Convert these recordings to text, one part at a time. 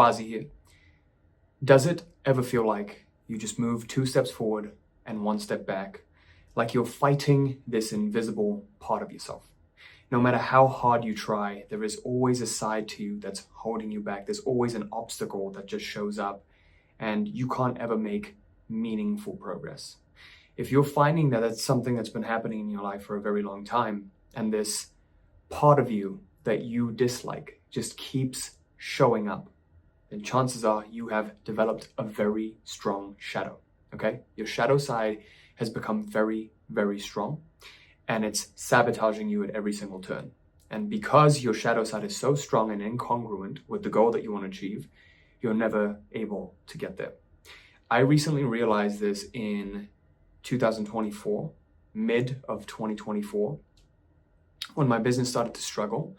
Quazi here. Does it ever feel like you just move 2 steps forward and 1 step back, like you're fighting this invisible part of yourself? No matter how hard you try, there is always a side to you that's holding you back. There's always an obstacle that just shows up, and you can't ever make meaningful progress. If you're finding that that's something that's been happening in your life for a very long time, and this part of you that you dislike just keeps showing up, then chances are you have developed a very strong shadow, okay? Your shadow side has become very, very strong, and it's sabotaging you at every single turn. And because your shadow side is so strong and incongruent with the goal that you want to achieve, you're never able to get there. I recently realized this in 2024, mid of 2024, when my business started to struggle,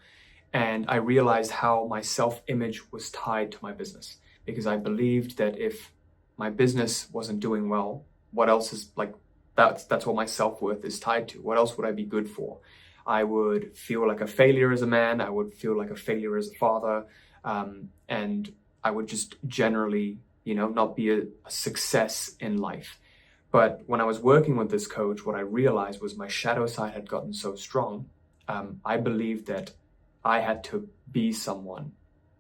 and I realized how my self-image was tied to my business, because I believed that if my business wasn't doing well, what else is like, that's what my self-worth is tied to. What else would I be good for? I would feel like a failure as a man. I would feel like a failure as a father. And I would just generally, not be a success in life. But when I was working with this coach, what I realized was my shadow side had gotten so strong. I believed that I had to be someone,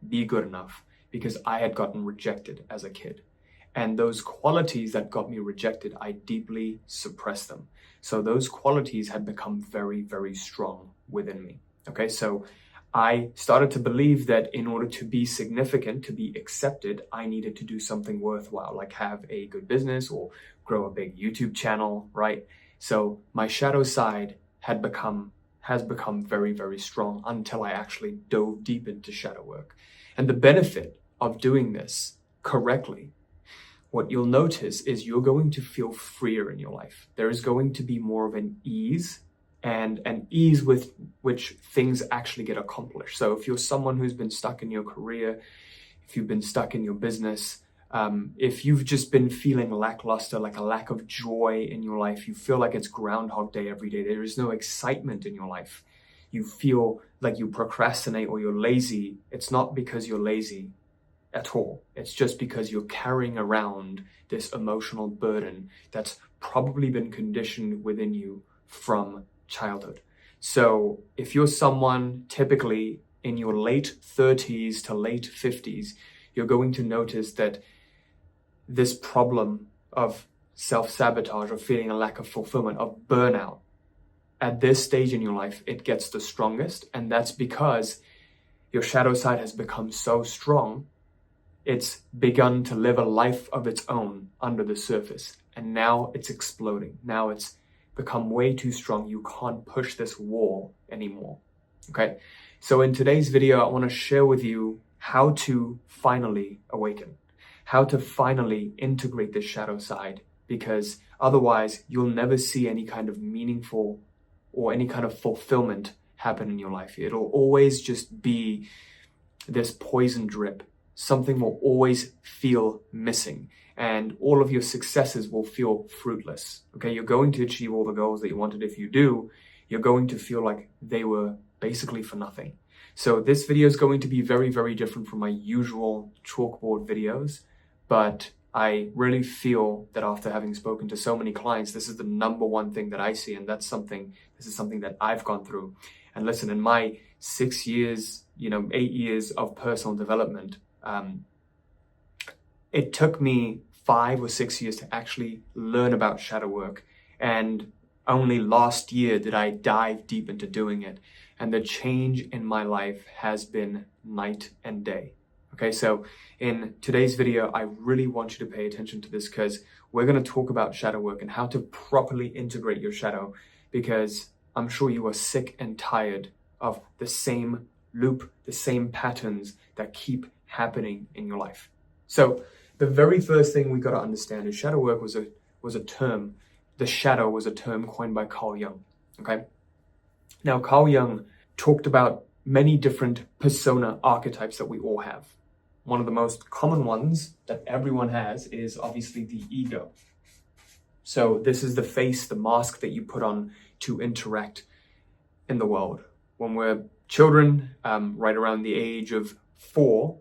be good enough, because I had gotten rejected as a kid. And those qualities that got me rejected, I deeply suppressed them. So those qualities had become very, very strong within me. Okay, so I started to believe that in order to be significant, to be accepted, I needed to do something worthwhile, like have a good business or grow a big YouTube channel, right? So my shadow side has become very, very strong until I actually dove deep into shadow work. And the benefit of doing this correctly, what you'll notice is you're going to feel freer in your life. There is going to be more of an ease, and an ease with which things actually get accomplished. So if you're someone who's been stuck in your career, if you've been stuck in your business, if you've just been feeling lackluster, like a lack of joy in your life, you feel like it's Groundhog Day every day, there is no excitement in your life, you feel like you procrastinate or you're lazy, it's not because you're lazy at all. It's just because you're carrying around this emotional burden that's probably been conditioned within you from childhood. So if you're someone typically in your late 30s to late 50s, you're going to notice that this problem of self-sabotage, of feeling a lack of fulfillment, of burnout, at this stage in your life, it gets the strongest. And that's because your shadow side has become so strong, it's begun to live a life of its own under the surface. And now it's exploding. Now it's become way too strong. You can't push this wall anymore. Okay. So in today's video, I want to share with you how to finally awaken, how to finally integrate this shadow side, because otherwise you'll never see any kind of meaningful or any kind of fulfillment happen in your life. It'll always just be this poison drip. Something will always feel missing, and all of your successes will feel fruitless. Okay, you're going to achieve all the goals that you wanted. If you do, you're going to feel like they were basically for nothing. So this video is going to be very, very different from my usual chalkboard videos, but I really feel that after having spoken to so many clients, this is the number one thing that I see, and this is something that I've gone through. And listen, in my 6 years, 8 years of personal development, it took me 5 or 6 years to actually learn about shadow work. And only last year did I dive deep into doing it. And the change in my life has been night and day. Okay, so in today's video, I really want you to pay attention to this, because we're going to talk about shadow work and how to properly integrate your shadow, because I'm sure you are sick and tired of the same loop, the same patterns that keep happening in your life. So the very first thing we got to understand is shadow work was a term. The shadow was a term coined by Carl Jung. Okay. Now Carl Jung talked about many different persona archetypes that we all have. One of the most common ones that everyone has is obviously the ego. So this is the face, the mask that you put on to interact in the world. When we're children, right around the age of 4,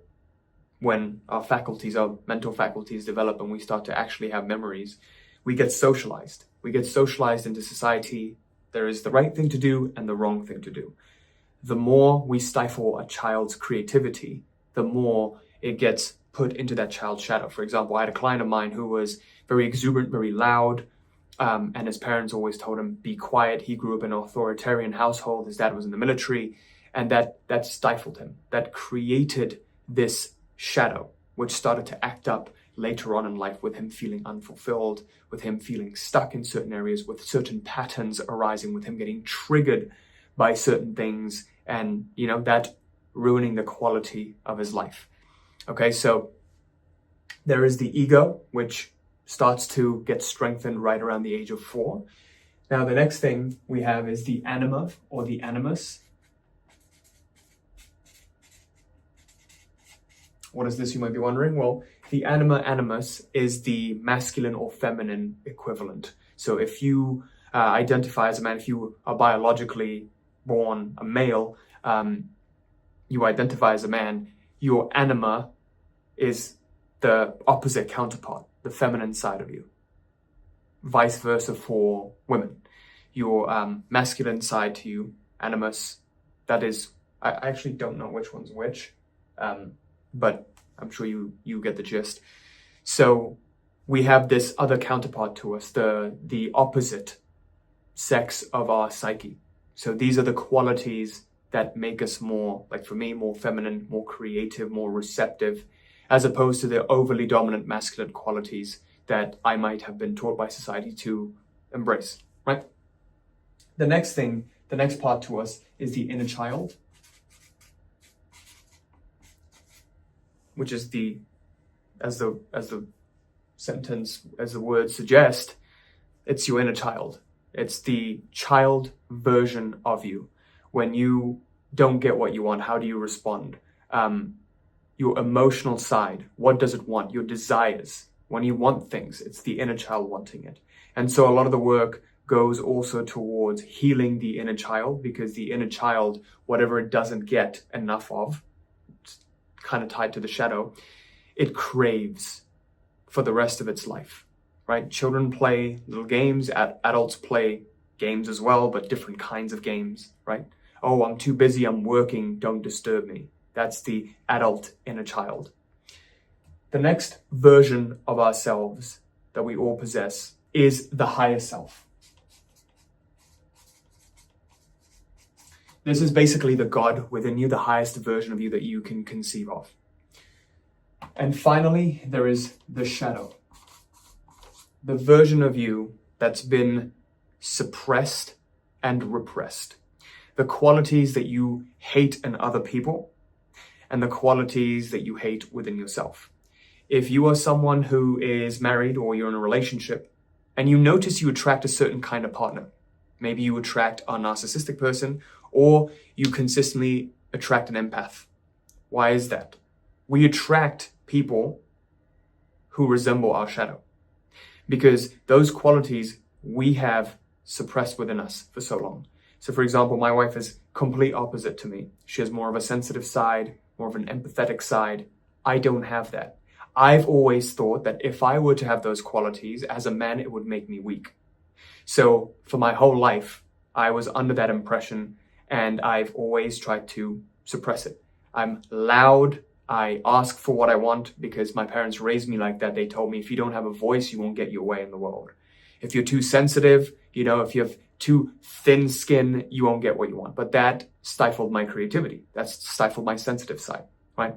when our faculties, our mental faculties develop and we start to actually have memories, we get socialized. We get socialized into society. There is the right thing to do and the wrong thing to do. The more we stifle a child's creativity, the more it gets put into that child's shadow. For example, I had a client of mine who was very exuberant, very loud, and his parents always told him, be quiet. He grew up in an authoritarian household. His dad was in the military, and that stifled him. That created this shadow, which started to act up later on in life, with him feeling unfulfilled, with him feeling stuck in certain areas, with certain patterns arising, with him getting triggered by certain things, and that ruining the quality of his life. Okay, so there is the ego, which starts to get strengthened right around the age of 4. Now, the next thing we have is the anima or the animus. What is this, you might be wondering? Well, the anima animus is the masculine or feminine equivalent. So if you identify as a man, if you are biologically born a male, you identify as a man, your anima is the opposite counterpart, the feminine side of you. Vice versa for women. Your masculine side to you, animus, that is, I actually don't know which one's which, but I'm sure you get the gist. So we have this other counterpart to us, the opposite sex of our psyche. So these are the qualities that make us more, like for me, more feminine, more creative, more receptive, as opposed to the overly dominant masculine qualities that I might have been taught by society to embrace, right? The next part to us is the inner child, which is as the word suggests, it's your inner child. It's the child version of you. When you don't get what you want, how do you respond? Your emotional side, what does it want? Your desires. When you want things, it's the inner child wanting it. And so a lot of the work goes also towards healing the inner child, because the inner child, whatever it doesn't get enough of, it's kind of tied to the shadow, it craves for the rest of its life, right? Children play little games, adults play games as well, but different kinds of games, right? Oh, I'm too busy, I'm working, don't disturb me. That's the adult inner child. The next version of ourselves that we all possess is the higher self. This is basically the God within you, the highest version of you that you can conceive of. And finally, there is the shadow. The version of you that's been suppressed and repressed. The qualities that you hate in other people and the qualities that you hate within yourself. If you are someone who is married or you're in a relationship and you notice you attract a certain kind of partner, maybe you attract a narcissistic person or you consistently attract an empath. Why is that? We attract people who resemble our shadow because those qualities we have suppressed within us for so long. So for example, my wife is complete opposite to me. She has more of a sensitive side, more of an empathetic side. I don't have that. I've always thought that if I were to have those qualities as a man, it would make me weak. So for my whole life, I was under that impression and I've always tried to suppress it. I'm loud. I ask for what I want because my parents raised me like that. They told me if you don't have a voice, you won't get your way in the world. If you're too sensitive, if you have too thin skin, you won't get what you want. But that stifled my creativity. That stifled my sensitive side, right?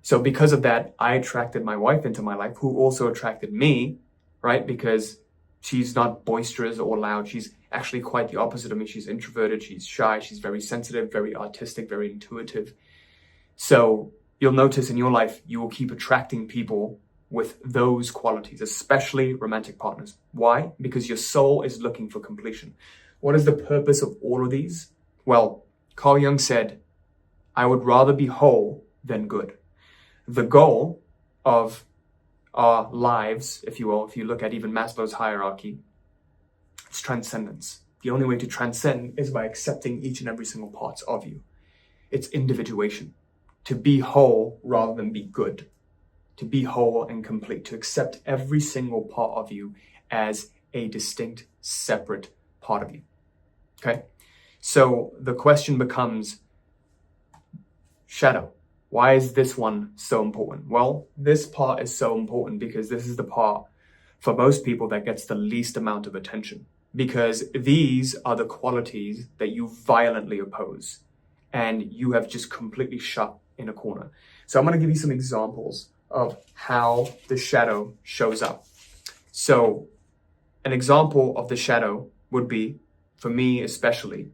So because of that, I attracted my wife into my life, who also attracted me, right? Because she's not boisterous or loud. She's actually quite the opposite of me. She's introverted, she's shy, she's very sensitive, very artistic, very intuitive. So you'll notice in your life, you will keep attracting people with those qualities, especially romantic partners. Why? Because your soul is looking for completion. What is the purpose of all of these? Well, Carl Jung said, I would rather be whole than good. The goal of our lives, if you will, if you look at even Maslow's hierarchy, it's transcendence. The only way to transcend is by accepting each and every single part of you. It's individuation. to be whole rather than be good, to be whole and complete, to accept every single part of you as a distinct, separate part of you. Okay? So the question becomes, shadow. Why is this one so important? Well, this part is so important because this is the part for most people that gets the least amount of attention, because these are the qualities that you violently oppose and you have just completely shut in a corner. So I'm going to give you some examples of how the shadow shows up. So an example of the shadow would be, for me especially,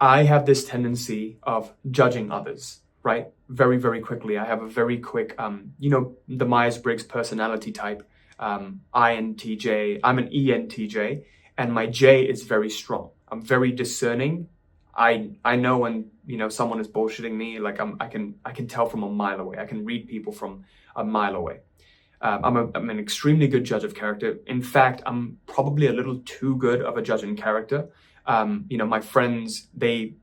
I have this tendency of judging others, right? Very, very quickly. I have a very quick, the Myers-Briggs personality type, INTJ. I'm an ENTJ, and my J is very strong. I'm very discerning. I know when, someone is bullshitting me, like I can tell from a mile away. I can read people from a mile away. I'm an extremely good judge of character. In fact, I'm probably a little too good of a judge in character. My friends, they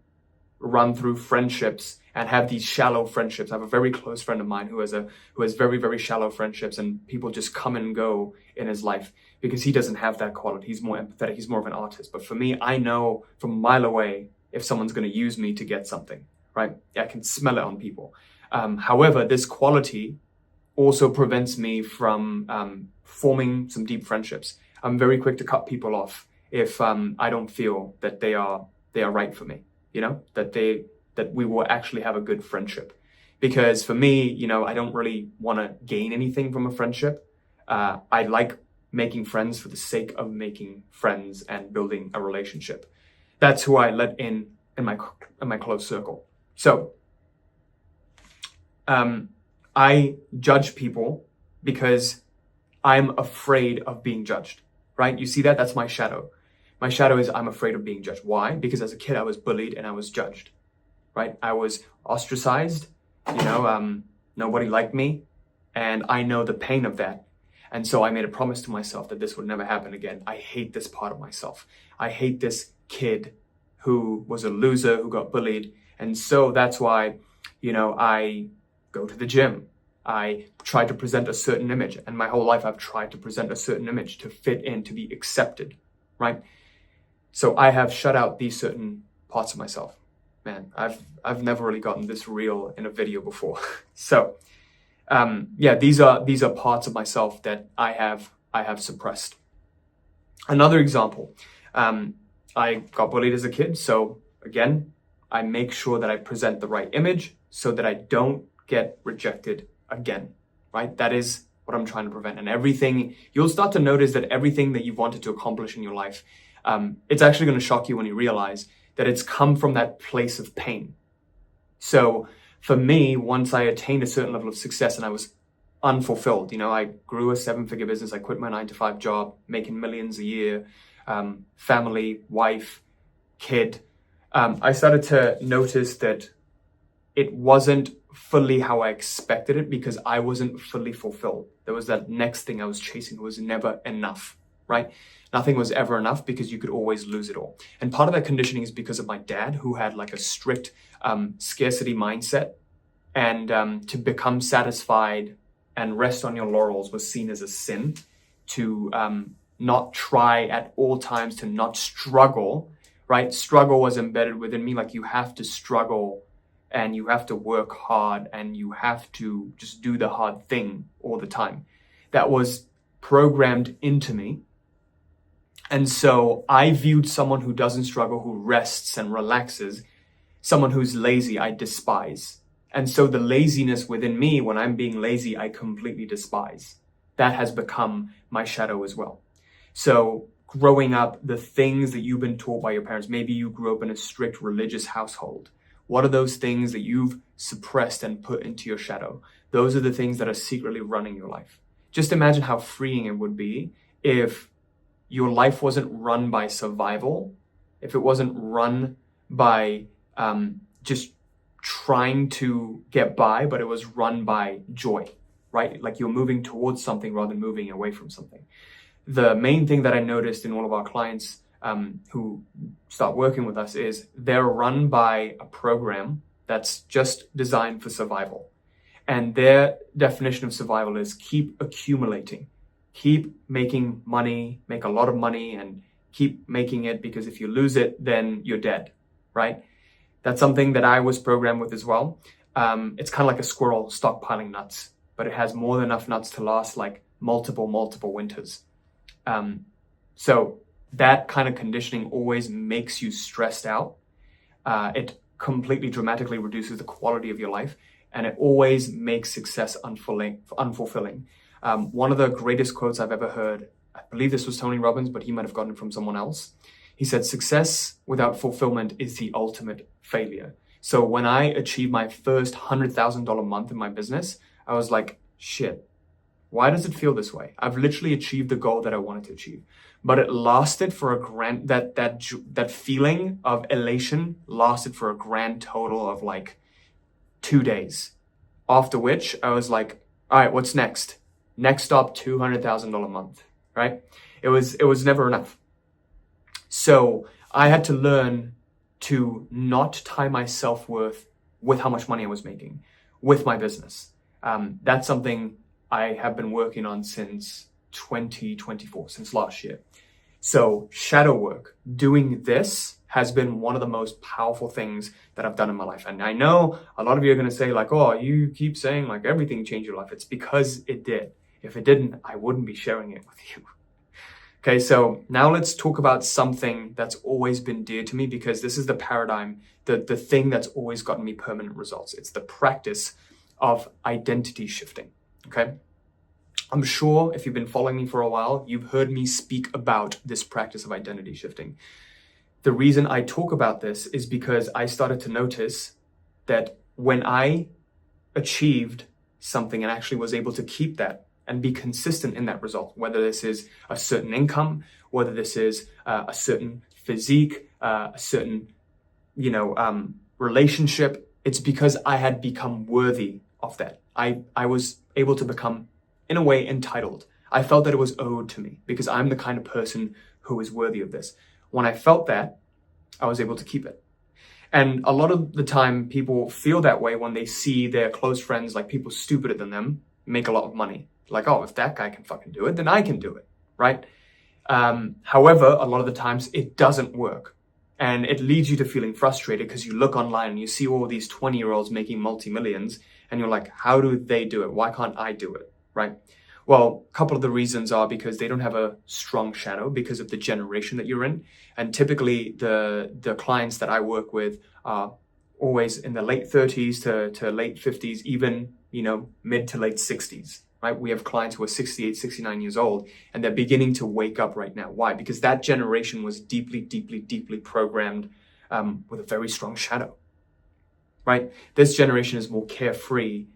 run through friendships and have these shallow friendships. I have a very close friend of mine who has very, very shallow friendships, and people just come and go in his life because he doesn't have that quality. He's more empathetic. He's more of an artist. But for me, I know from a mile away if someone's going to use me to get something, right? I can smell it on people. However, this quality also prevents me from forming some deep friendships. I'm very quick to cut people off if I don't feel that they are right for me, that we will actually have a good friendship. Because for me, I don't really want to gain anything from a friendship. I like making friends for the sake of making friends and building a relationship. That's who I let in my close circle. So I judge people because I'm afraid of being judged, right? You see that? That's my shadow. My shadow is I'm afraid of being judged. Why? Because as a kid, I was bullied and I was judged, right? I was ostracized, nobody liked me, and I know the pain of that. And so I made a promise to myself that this would never happen again. I hate this part of myself. I hate this kid who was a loser, who got bullied. And so that's why, I go to the gym. I try to present a certain image. And my whole life, I've tried to present a certain image to fit in, to be accepted, right? So I have shut out these certain parts of myself. Man, I've never really gotten this real in a video before. So, these are parts of myself that I have suppressed. Another example, I got bullied as a kid. So again, I make sure that I present the right image so that I don't get rejected again, right? That is what I'm trying to prevent. And you'll start to notice that everything that you've wanted to accomplish in your life, it's actually going to shock you when you realize that it's come from that place of pain. So for me, once I attained a certain level of success and I was unfulfilled, I grew a 7-figure business, I quit my 9-to-5 job, making millions a year, family, wife, kid, I started to notice that it wasn't fully how I expected it because I wasn't fully fulfilled. There was that next thing I was chasing. It was never enough, right? Nothing was ever enough because you could always lose it all. And part of that conditioning is because of my dad, who had like a strict scarcity mindset. And to become satisfied and rest on your laurels was seen as a sin. To not try at all times, to not struggle, right? Struggle was embedded within me. Like, you have to struggle and you have to work hard and you have to just do the hard thing all the time. That was programmed into me. And so I viewed someone who doesn't struggle, who rests and relaxes, someone who's lazy, I despise. And so the laziness within me, when I'm being lazy, I completely despise. That has become my shadow as well. So growing up, the things that you've been taught by your parents, maybe you grew up in a strict religious household. What are those things that you've suppressed and put into your shadow? Those are the things that are secretly running your life. Just imagine how freeing it would be if your life wasn't run by survival, if it wasn't run by just trying to get by, but it was run by joy, right? Like you're moving towards something rather than moving away from something. The main thing that I noticed in all of our clients who start working with us is they're run by a program that's just designed for survival. And their definition of survival is keep accumulating, keep making money, make a lot of money, and keep making it, because if you lose it, then you're dead, right? That's something that I was programmed with as well. It's kind of like a squirrel stockpiling nuts, but it has more than enough nuts to last like multiple winters. So that kind of conditioning always makes you stressed out. It completely dramatically reduces the quality of your life, and it always makes success unfulfilling. One of the greatest quotes I've ever heard, I believe this was Tony Robbins, but he might have gotten it from someone else. He said, success without fulfillment is the ultimate failure. So when I achieved my first $100,000 month in my business, I was like, shit, why does it feel this way? I've literally achieved the goal that I wanted to achieve. But it lasted for that feeling of elation lasted for a grand total of like 2 days. After which I was like, all right, what's next? Next stop, $200,000 a month, right? It was never enough. So I had to learn to not tie my self-worth with how much money I was making with my business. That's something I have been working on since 2024, since last year. So shadow work, doing this has been one of the most powerful things that I've done in my life. And I know a lot of you are going to say like, oh, you keep saying like everything changed your life. It's because it did. If it didn't, I wouldn't be sharing it with you. Okay, so now let's talk about something that's always been dear to me, because this is the paradigm, the thing that's always gotten me permanent results. It's the practice of identity shifting, okay? I'm sure if you've been following me for a while, you've heard me speak about this practice of identity shifting. The reason I talk about this is because I started to notice that when I achieved something and actually was able to keep that and be consistent in that result, whether this is a certain income, whether this is a certain physique, a certain, relationship, it's because I had become worthy of that. I was able to become, in a way, entitled. I felt that it was owed to me because I'm the kind of person who is worthy of this. When I felt that, I was able to keep it. And a lot of the time, people feel that way when they see their close friends, like people stupider than them, make a lot of money. Like, oh, if that guy can fucking do it, then I can do it, right? However, a lot of the times it doesn't work. And it leads you to feeling frustrated because you look online and you see all these 20-year-olds making multi-millions and you're like, how do they do it? Why can't I do it, right? Well, a couple of the reasons are because they don't have a strong shadow because of the generation that you're in. And typically the clients that I work with are always in the late 30s to late 50s, even, mid to late 60s. Right? We have clients who are 68, 69 years old, and they're beginning to wake up right now. Why? Because that generation was deeply programmed with a very strong shadow, right? This generation is more carefree.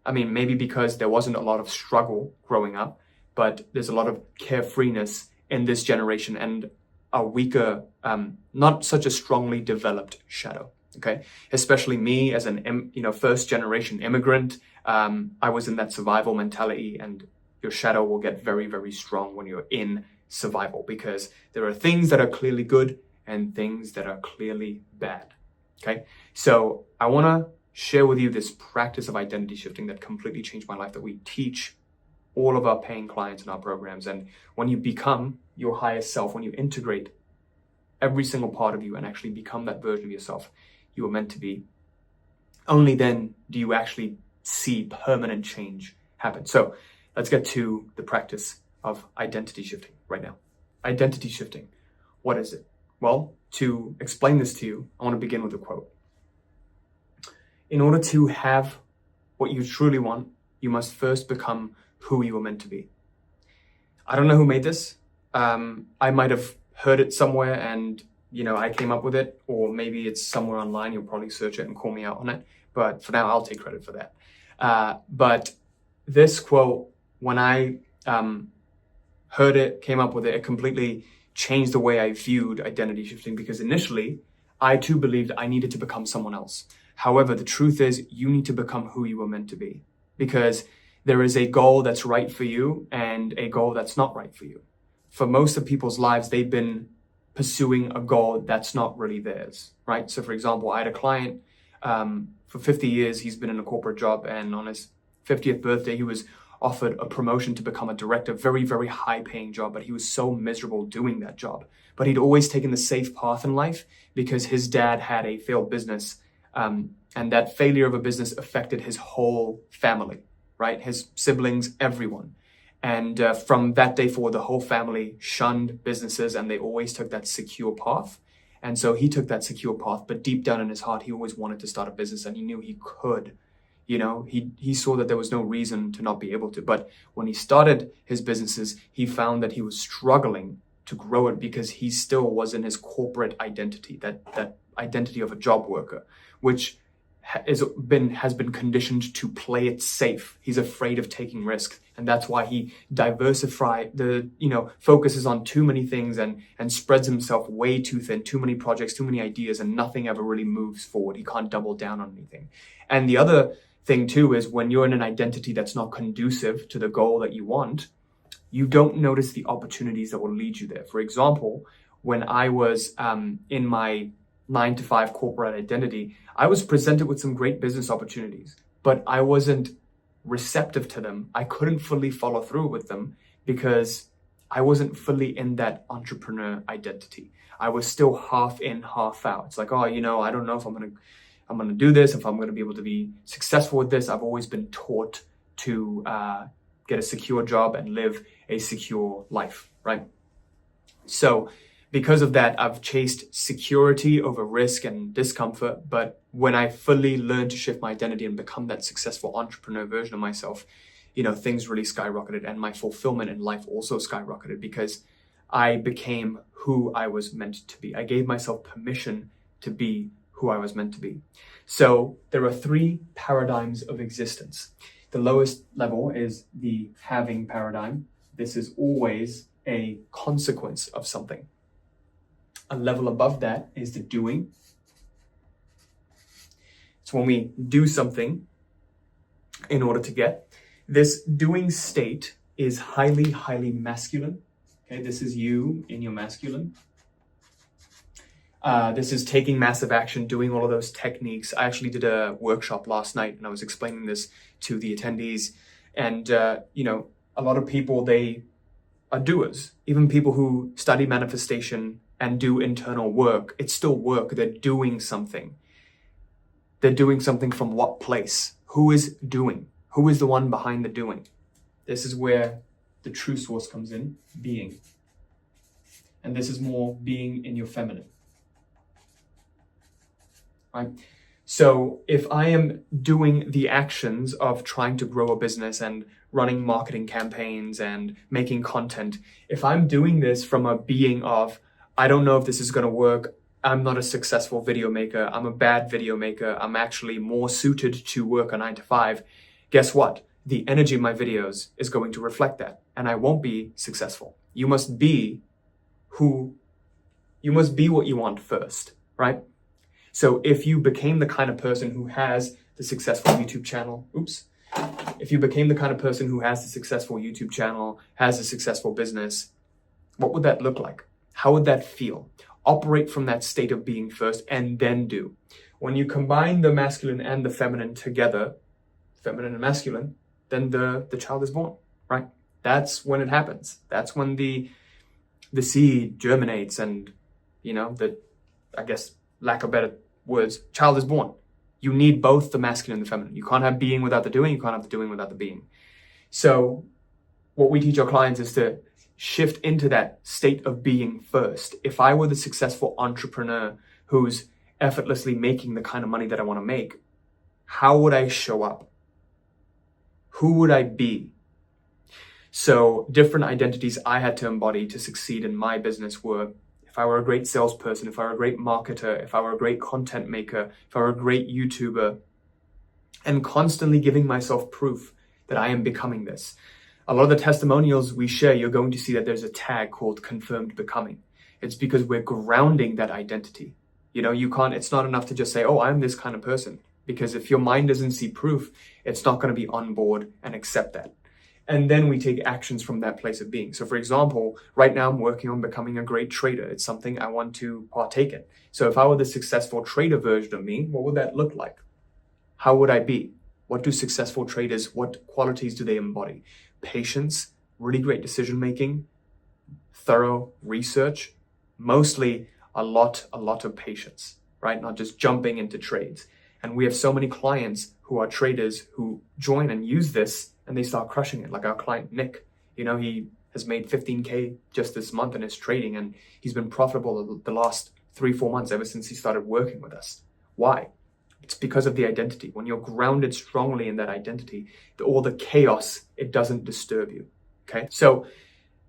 Maybe because there wasn't a lot of struggle growing up, but there's a lot of carefreeness in this generation and a weaker, not such a strongly developed shadow. Okay, especially me as an first generation immigrant, I was in that survival mentality, and your shadow will get very, very strong when you're in survival because there are things that are clearly good and things that are clearly bad. Okay, so I want to share with you this practice of identity shifting that completely changed my life, that we teach all of our paying clients in our programs. And when you become your highest self, when you integrate every single part of you and actually become that version of yourself you were meant to be, only then do you actually see permanent change happen. So let's get to the practice of identity shifting right now. Identity shifting, what is it? Well, to explain this to you, I want to begin with a quote. In order to have what you truly want, you must first become who you were meant to be. I don't know who made this. I might have heard it somewhere and I came up with it, or maybe it's somewhere online. You'll probably search it and call me out on it. But for now, I'll take credit for that. But this quote, when I heard it, came up with it, it completely changed the way I viewed identity shifting, because initially, I too believed I needed to become someone else. However, the truth is you need to become who you were meant to be, because there is a goal that's right for you and a goal that's not right for you. For most of people's lives, they've been pursuing a goal that's not really theirs, right? So for example, I had a client For 50 years, he's been in a corporate job, and on his 50th birthday, he was offered a promotion to become a director, very, very high paying job, but he was so miserable doing that job. But he'd always taken the safe path in life because his dad had a failed business, and that failure of a business affected his whole family, right? His siblings, everyone. And from that day forward, the whole family shunned businesses, and they always took that secure path. And so he took that secure path, but deep down in his heart, he always wanted to start a business, and he knew he could. He saw that there was no reason to not be able to. But when he started his businesses, he found that he was struggling to grow it because he still was in his corporate identity, that identity of a job worker, which has been conditioned to play it safe. He's afraid of taking risks, and that's why he focuses on too many things and spreads himself way too thin, too many projects, too many ideas, and nothing ever really moves forward. He can't double down on anything. And the other thing too is when you're in an identity that's not conducive to the goal that you want, you don't notice the opportunities that will lead you there. For example, when I was in my 9-to-5 corporate identity, I was presented with some great business opportunities, but I wasn't receptive to them. I couldn't fully follow through with them because I wasn't fully in that entrepreneur identity. I was still half in, half out. It's like, I don't know if I'm going to do this, if I'm going to be able to be successful with this. I've always been taught to get a secure job and live a secure life, right? So because of that, I've chased security over risk and discomfort. But when I fully learned to shift my identity and become that successful entrepreneur version of myself, things really skyrocketed, and my fulfillment in life also skyrocketed because I became who I was meant to be. I gave myself permission to be who I was meant to be. So there are 3 paradigms of existence. The lowest level is the having paradigm. This is always a consequence of something. A level above that is the doing. It's when we do something in order to get. This doing state is highly, highly masculine. Okay, this is you in your masculine. This is taking massive action, doing all of those techniques. I actually did a workshop last night and I was explaining this to the attendees. And, a lot of people, they are doers. Even people who study manifestation and do internal work, it's still work. They're doing something. They're doing something from what place? Who is doing? Who is the one behind the doing? This is where the true source comes in, being. And this is more being in your feminine. Right? So if I am doing the actions of trying to grow a business and running marketing campaigns and making content, if I'm doing this from a being of, I don't know if this is going to work, I'm not a successful video maker, I'm a bad video maker, I'm actually more suited to work a 9-to-5, guess what? The energy of my videos is going to reflect that, and I won't be successful. You must be what you want first, right? So if you became the kind of person who has the successful YouTube channel, if you became the kind of person who has the successful YouTube channel, has a successful business, what would that look like? How would that feel? Operate from that state of being first and then do. When you combine the masculine and the feminine together, feminine and masculine, then the child is born, right? That's when it happens. That's when the seed germinates and, lack of better words, child is born. You need both the masculine and the feminine. You can't have being without the doing. You can't have the doing without the being. So what we teach our clients is to shift into that state of being first. If I were the successful entrepreneur who's effortlessly making the kind of money that I want to make, how would I show up? Who would I be? So different identities I had to embody to succeed in my business were, if I were a great salesperson, if I were a great marketer, if I were a great content maker, if I were a great YouTuber, and constantly giving myself proof that I am becoming this. A lot of the testimonials we share, you're going to see that there's a tag called confirmed becoming. It's because we're grounding that identity. It's not enough to just say, I'm this kind of person. Because if your mind doesn't see proof, it's not going to be on board and accept that. And then we take actions from that place of being. So for example, right now I'm working on becoming a great trader. It's something I want to partake in. So if I were the successful trader version of me, what would that look like? How would I be? What do successful traders, what qualities do they embody? Patience, really great decision making, thorough research, mostly a lot of patience, right? Not just jumping into trades. And we have so many clients who are traders who join and use this and they start crushing it. Like our client, Nick, he has made 15K just this month in his trading, and he's been profitable the last 3-4 months ever since he started working with us. Why? It's because of the identity. When you're grounded strongly in that identity, all the chaos, it doesn't disturb you, okay? So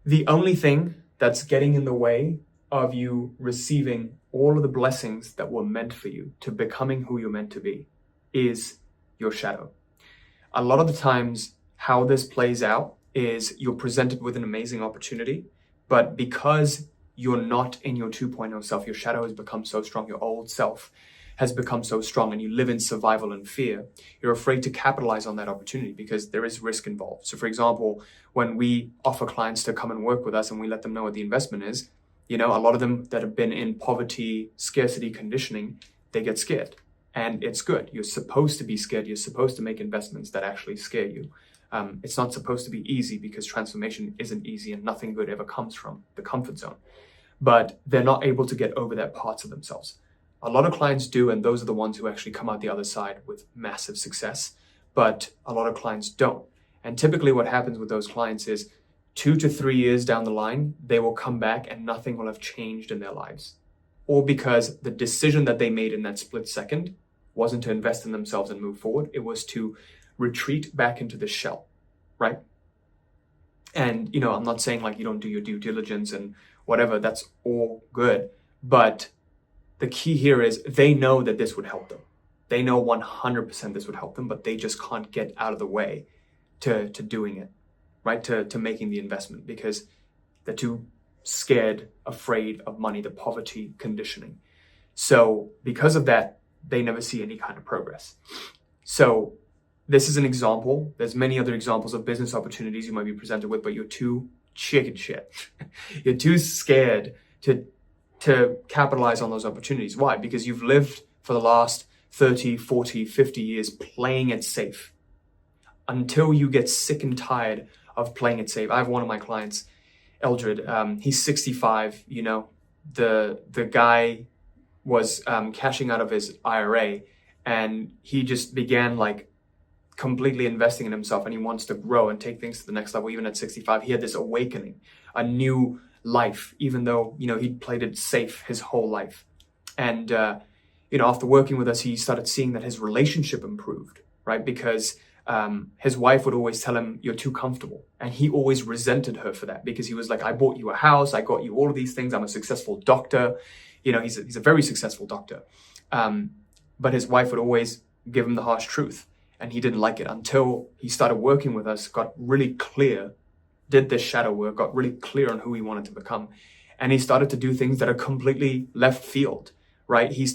the only thing that's getting in the way of you receiving all of the blessings that were meant for you, to becoming who you're meant to be, is your shadow. A lot of the times, how this plays out is you're presented with an amazing opportunity, but because you're not in your 2.0 self, your shadow has become so strong, your old self has become so strong, and you live in survival and fear, you're afraid to capitalize on that opportunity because there is risk involved. So for example, when we offer clients to come and work with us and we let them know what the investment is, a lot of them that have been in poverty, scarcity conditioning, they get scared. And it's good. You're supposed to be scared. You're supposed to make investments that actually scare you. It's not supposed to be easy because transformation isn't easy and nothing good ever comes from the comfort zone. But they're not able to get over that parts of themselves. A lot of clients do, and those are the ones who actually come out the other side with massive success. But a lot of clients don't. And typically what happens with those clients is 2 to 3 years down the line, they will come back and nothing will have changed in their lives. Or because the decision that they made in that split second wasn't to invest in themselves and move forward. It was to retreat back into the shell, right? And, I'm not saying like you don't do your due diligence and whatever, that's all good. But the key here is they know that this would help them. They know 100% this would help them, but they just can't get out of the way to doing it, right? To making the investment because they're too scared, afraid of money, the poverty conditioning. So because of that, they never see any kind of progress. So this is an example. There's many other examples of business opportunities you might be presented with, but you're too chicken shit. You're too scared to capitalize on those opportunities. Why? Because you've lived for the last 30, 40, 50 years playing it safe until you get sick and tired of playing it safe. I have one of my clients, Eldred. He's 65. The guy was cashing out of his IRA, and he just began like completely investing in himself, and he wants to grow and take things to the next level. Even at 65, he had this awakening, a new life, even though he'd played it safe his whole life. And after working with us, he started seeing that his relationship improved, right? Because his wife would always tell him, "You're too comfortable," and he always resented her for that because he was like, "I bought you a house, I got you all of these things. I'm a successful doctor." He's a very successful doctor, but his wife would always give him the harsh truth, and he didn't like it until he started working with us, got really clear, did this shadow work, got really clear on who he wanted to become. And he started to do things that are completely left field, right? He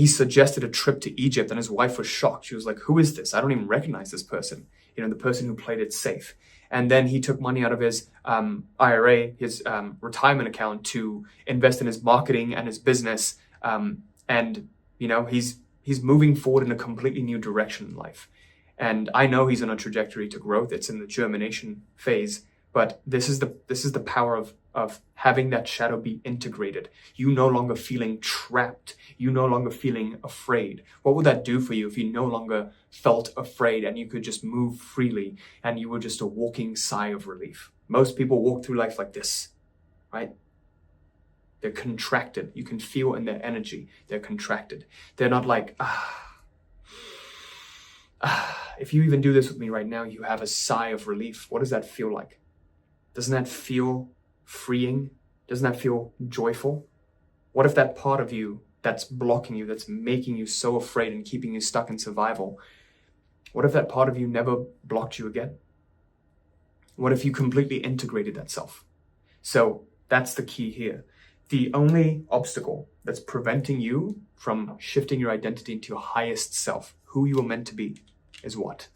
suggested a trip to Egypt, and his wife was shocked. She was like, "Who is this? I don't even recognize this person." The person who played it safe. And then he took money out of his IRA, his retirement account, to invest in his marketing and his business. And he's moving forward in a completely new direction in life. And I know he's on a trajectory to growth. It's in the germination phase, but this is the power of having that shadow be integrated. You no longer feeling trapped. You no longer feeling afraid. What would that do for you if you no longer felt afraid and you could just move freely and you were just a walking sigh of relief? Most people walk through life like this, right? They're contracted. You can feel in their energy, they're contracted. They're not like, if you even do this with me right now, you have a sigh of relief. What does that feel like? Doesn't that feel freeing? Doesn't that feel joyful? What if that part of you that's blocking you, that's making you so afraid and keeping you stuck in survival, what if that part of you never blocked you again? What if you completely integrated that self? So that's the key here. The only obstacle that's preventing you from shifting your identity into your highest self, who you are meant to be, is what?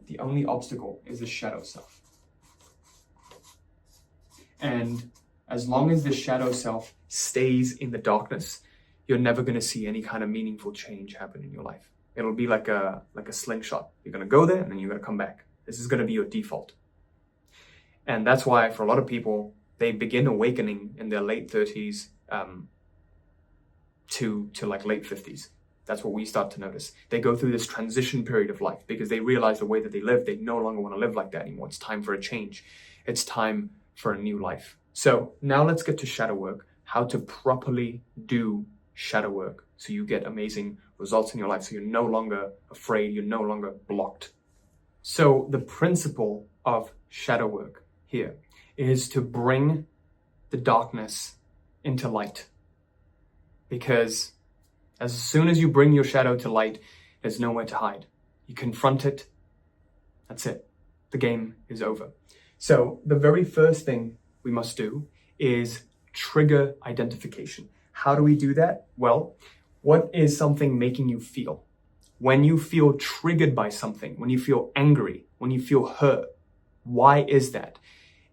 The only obstacle is the shadow self. And as long as the shadow self stays in the darkness, you're never going to see any kind of meaningful change happen in your life. It'll be like a slingshot. You're going to go there and then you're going to come back. This is going to be your default. And that's why for a lot of people, they begin awakening in their late 30s to like late 50s. That's what we start to notice. They go through this transition period of life because they realize the way that they live, they no longer want to live like that anymore. It's time for a change. It's time for a new life. So now let's get to shadow work, how to properly do shadow work so you get amazing results in your life, so you're no longer afraid, you're no longer blocked. So the principle of shadow work here is to bring the darkness into light. Because as soon as you bring your shadow to light, there's nowhere to hide. You confront it, that's it. The game is over. So the very first thing we must do is trigger identification. How do we do that? Well, what is something making you feel? When you feel triggered by something, when you feel angry, when you feel hurt, why is that?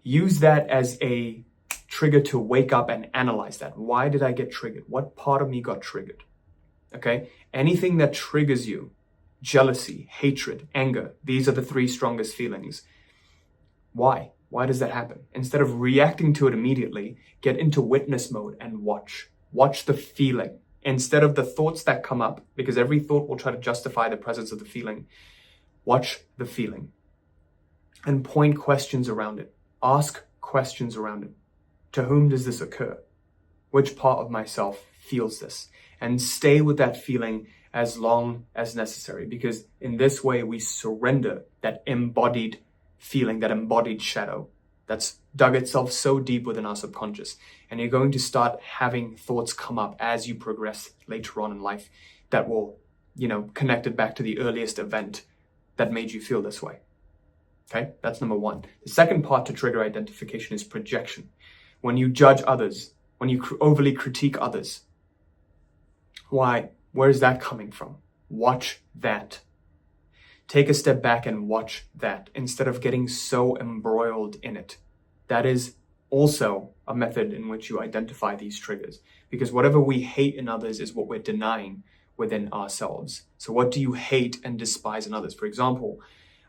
Use that as a trigger to wake up and analyze that. Why did I get triggered? What part of me got triggered? Okay? Anything that triggers you, jealousy, hatred, anger, these are the three strongest feelings. Why? Why does that happen? Instead of reacting to it immediately, get into witness mode and watch. Watch the feeling instead of the thoughts that come up, because every thought will try to justify the presence of the feeling. Watch the feeling and point questions around it. Ask questions around it. To whom does this occur? Which part of myself feels this? And stay with that feeling as long as necessary, because in this way we surrender that embodied feeling, that embodied shadow that's dug itself so deep within our subconscious. And you're going to start having thoughts come up as you progress later on in life that will, connect it back to the earliest event that made you feel this way. Okay, that's number one. The second part to trigger identification is projection. When you judge others, when you overly critique others, why? Where is that coming from? Watch that. Take a step back and watch that instead of getting so embroiled in it. That is also a method in which you identify these triggers, because whatever we hate in others is what we're denying within ourselves. So what do you hate and despise in others? For example,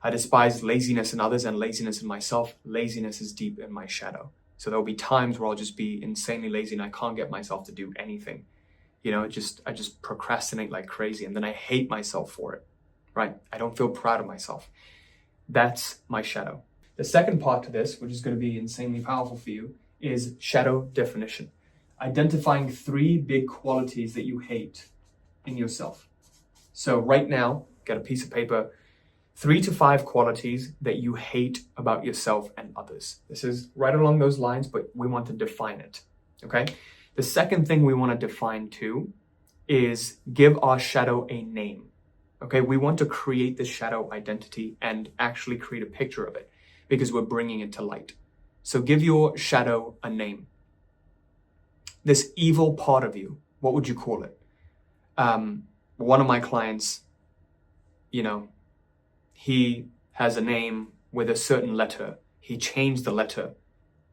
I despise laziness in others and laziness in myself. Laziness is deep in my shadow. So there'll be times where I'll just be insanely lazy and I can't get myself to do anything. I just procrastinate like crazy and then I hate myself for it. Right? I don't feel proud of myself. That's my shadow. The second part to this, which is going to be insanely powerful for you, is shadow definition. Identifying 3 big qualities that you hate in yourself. So right now, get a piece of paper, 3 to 5 qualities that you hate about yourself and others. This is right along those lines, but we want to define it. Okay? The second thing we want to define too is give our shadow a name. Okay, we want to create the shadow identity and actually create a picture of it because we're bringing it to light. So give your shadow a name. This evil part of you, what would you call it? One of my clients, he has a name with a certain letter. He changed the letter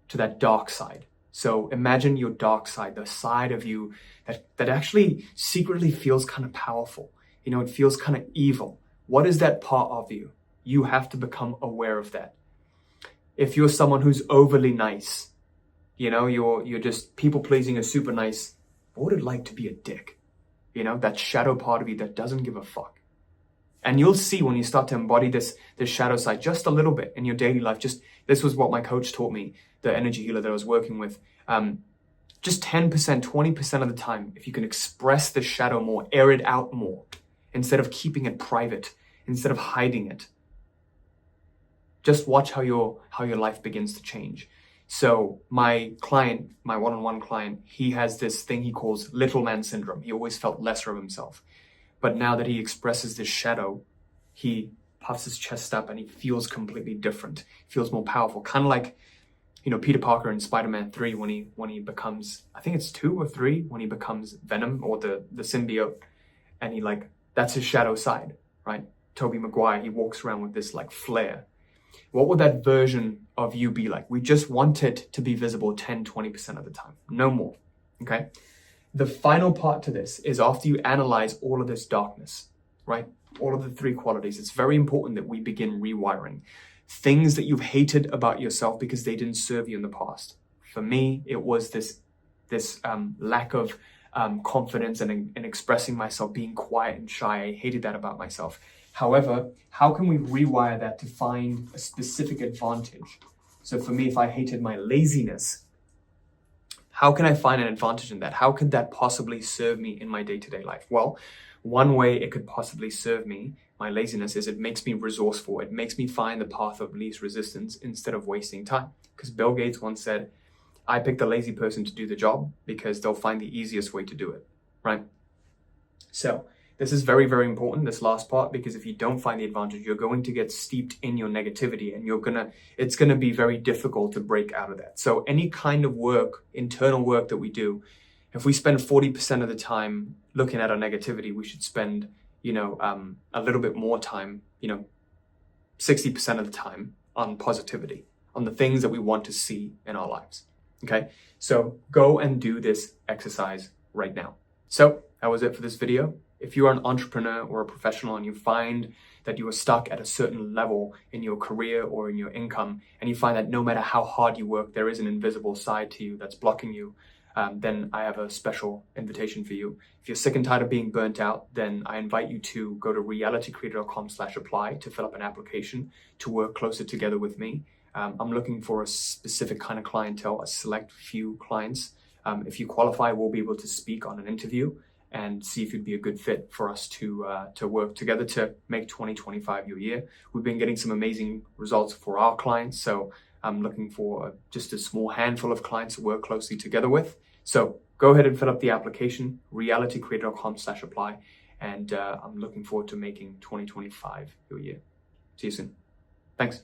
to that dark side. So imagine your dark side, the side of you that actually secretly feels kind of powerful. It feels kind of evil. What is that part of you? You have to become aware of that. If you're someone who's overly nice, you're just people pleasing is super nice. What would it like to be a dick? That shadow part of you that doesn't give a fuck. And you'll see when you start to embody this shadow side just a little bit in your daily life. This was what my coach taught me, the energy healer that I was working with. Just 10%, 20% of the time, if you can express the shadow more, air it out more, instead of keeping it private, instead of hiding it. Just watch how your life begins to change. So my client, my one-on-one client, he has this thing he calls little man syndrome. He always felt lesser of himself. But now that he expresses this shadow, he puffs his chest up and he feels completely different. He feels more powerful. Kind of like, Peter Parker in Spider-Man 3 when he becomes, I think it's 2 or 3, when he becomes Venom or the symbiote. And that's his shadow side, right? Tobey Maguire, he walks around with this like flare. What would that version of you be like? We just want it to be visible 10, 20% of the time, no more, okay? The final part to this is after you analyze all of this darkness, right? All of the three qualities, it's very important that we begin rewiring things that you've hated about yourself because they didn't serve you in the past. For me, it was this lack of confidence and in expressing myself, being quiet and shy. I hated that about myself. However, how can we rewire that to find a specific advantage? So for me, if I hated my laziness, how can I find an advantage in that? How could that possibly serve me in my day-to-day life? Well, one way it could possibly serve me, my laziness, is it makes me resourceful. It makes me find the path of least resistance instead of wasting time. Because Bill Gates once said, I pick the lazy person to do the job because they'll find the easiest way to do it, right? So this is very, very important, this last part, because if you don't find the advantage, you're going to get steeped in your negativity and it's gonna be very difficult to break out of that. So any kind of work, internal work that we do, if we spend 40% of the time looking at our negativity, we should spend, a little bit more time, 60% of the time on positivity, on the things that we want to see in our lives. Okay, so go and do this exercise right now. So that was it for this video. If you are an entrepreneur or a professional and you find that you are stuck at a certain level in your career or in your income, and you find that no matter how hard you work, there is an invisible side to you that's blocking you, then I have a special invitation for you. If you're sick and tired of being burnt out, then I invite you to go to realitycreator.com/apply to fill up an application to work closer together with me. I'm looking for a specific kind of clientele, a select few clients. If you qualify, we'll be able to speak on an interview and see if you'd be a good fit for us to work together to make 2025 your year. We've been getting some amazing results for our clients, so I'm looking for just a small handful of clients to work closely together with. So go ahead and fill up the application, realitycreator.com/apply, and I'm looking forward to making 2025 your year. See you soon. Thanks.